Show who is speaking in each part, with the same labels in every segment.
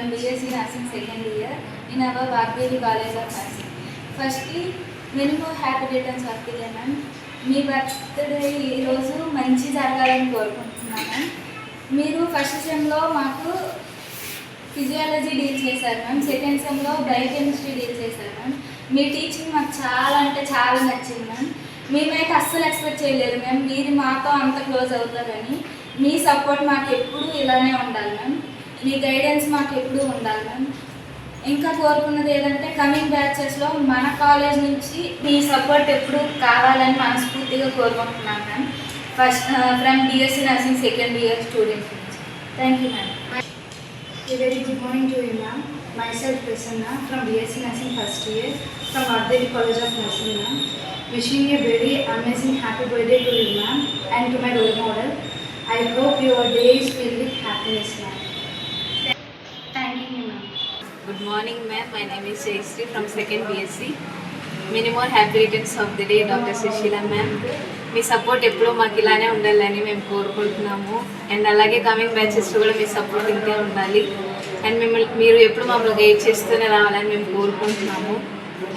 Speaker 1: from BSc Nursing second year in our Vagdevi College of Nursing. Firstly, many more happy returns of the day, ma'am. Me birthday ఈరోజు మంచి జరగాలని కోరుకుంటున్నాను ma'am. మీరు first సెమ్లో మాకు physiology deal చేశారు ma'am, second సెమ్లో biochemistry deal చేశారు ma'am. మీ teaching మాకు చాలా అంటే చాలా నచ్చింది మ్యామ్. మేమైతే అస్సలు ఎక్స్పెక్ట్ చేయలేదు మ్యామ్ మీరు మాతో అంత క్లోజ్ అవుతారని. మీ సపోర్ట్ మాకు ఎప్పుడూ ఇలానే ఉండాలి మ్యామ్, మీ గైడెన్స్ మాకు ఎప్పుడూ ఉండాలి మ్యామ్. ఇంకా కోరుకున్నది ఏదంటే కమింగ్ బ్యాచెస్లో మన కాలేజ్ నుంచి మీ సపోర్ట్ ఎప్పుడు కావాలని మనస్ఫూర్తిగా కోరుకుంటున్నాను ma'am. First from BSc Nursing second year students నుంచి. Thank you ma'am.
Speaker 2: Very good morning to you, ma'am. Myself Prasanna from BSc Nursing first year from Vagdevi College of Nursing, ma'am. Wishing a very amazing happy birthday to you, ma'am, and to my role model. I hope your day is filled with happiness, ma'am. Thank you, ma'am.
Speaker 3: Good morning, ma'am. My name is Jayashree from second BSc. Many more happy returns of the day, Dr. Sushila ma'am. Me support ఎప్పుడూ మాకు ఇలానే ఉండాలని మేము కోరుకుంటున్నాము. And అలాగే coming batches కూడా మీ support ఇంతే ఉండాలి. అండ్ మీరు ఎప్పుడు మమ్మల్ని గైడ్ చేస్తూనే రావాలని మేము కోరుకుంటున్నాము.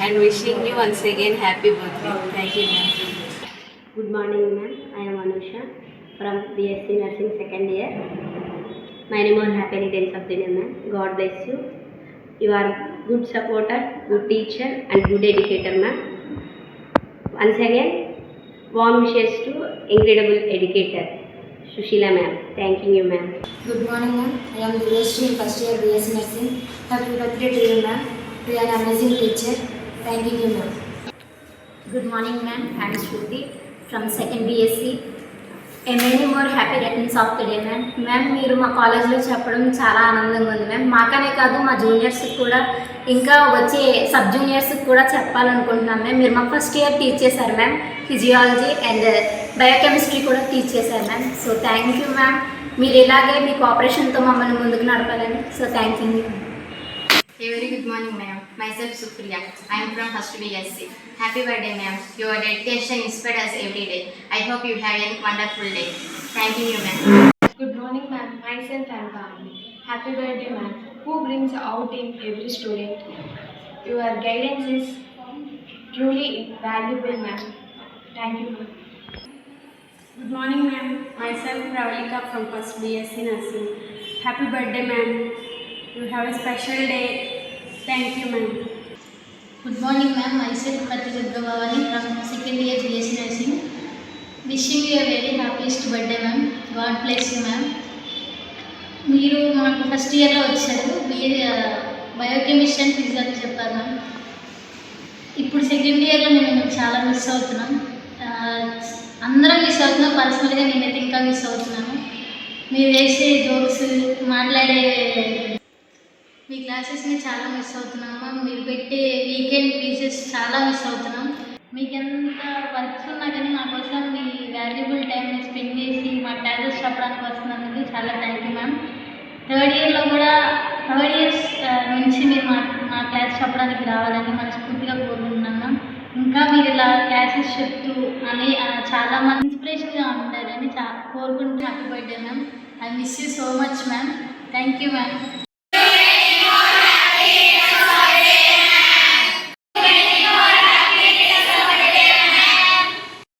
Speaker 3: And wishing you once again happy birthday. Thank you ma'am.
Speaker 4: Good morning, ma'am. I am Anusha from BSc Nursing second year. Many more happy returns of the day, ma'am. God bless you. You are good supporter, good teacher, and good educator, ma'am. Once again, warm wishes to incredible educator, Sushila ma'am. Thanking you, ma'am.
Speaker 5: Good morning, ma'am. I am Jayashree in first year BSc Nursing. Happy birthday to you, ma'am. You are an amazing teacher. Thanking you, ma'am.
Speaker 6: Good morning, ma'am. I am Shruti from second BSc. Many more happy returns of the day, ma'am. Ma'am మీరు మా కాలేజ్లో చెప్పడం చాలా ఆనందంగా ఉంది ma'am. మాకనే కాదు మా జూనియర్స్కి కూడా ఇంకా వచ్చే సబ్ జూనియర్స్కి కూడా చెప్పాలనుకుంటున్నాం మ్యామ్. మీరు మాకు ఫస్ట్ ఇయర్ టీచ్ చేశారు మ్యామ్, ఫిజియాలజీ అండ్ బయోకెమిస్ట్రీ కూడా టీచ్ చేశారు ma'am. So thank you ma'am. మీరు ఇలాగే మీ కోఆపరేషన్తో మమ్మల్ని ముందుకు నడపాలని. So thank you.
Speaker 7: A very good morning, ma'am. Myself Supriya. I am from first BSc. Happy birthday, ma'am. Your dedication inspires us every day. I hope you have a wonderful day. Thank you, ma'am.
Speaker 2: Good morning, ma'am. Myself Anthony. Happy birthday, ma'am. Who brings out in every student? Your guidance is truly valuable, ma'am. Thank you, ma'am.
Speaker 8: Good morning, ma'am. Myself Ravalika from first BSc Nursing. Happy birthday, ma'am. You have a special day. Thank you, ma'am.
Speaker 6: Good morning, ma'am. Myself Pratyuddha Bhavani from second year BSc Nursing. Wishing you a very happiest birthday, ma'am. God bless you, ma'am. మీరు మాకు first ఇయర్లో వచ్చారు, biochemistry and physiology చెప్పారు ma'am. ఇప్పుడు second ఇయర్లో మేము చాలా miss అవుతున్నాం, అందరం మిస్ అవుతున్నాం. పర్సనల్గా నేనైతే ఇంకా మిస్ అవుతున్నాను. మీరు వేసే జోక్స్, మాట్లాడే మీ క్లాసెస్ని చాలా మిస్ అవుతున్నాము. మీరు పెట్టే వీకెండ్ పీసెస్ చాలా మిస్ అవుతున్నాం. మీకు ఎంత వర్క్స్ ఉన్నా కానీ మా కోసం మీ వాల్యుబుల్ టైంని స్పెండ్ చేసి మా క్లాసెస్ చెప్పడానికి వస్తున్నందుకు చాలా thank you ma'am. Third years నుంచి మీరు మా క్లాస్ చెప్పడానికి రావాలని మనస్ఫూర్తిగా కోరుకుంటున్నాను మ్యామ్. ఇంకా మీరు ఇలా క్లాసెస్ చెప్తూ అని చాలామంది ఇన్స్పిరేషన్గా ఉంటారని కోరుకుంటూ happy birthday ma'am. I miss you so much ma'am. Thank you ma'am.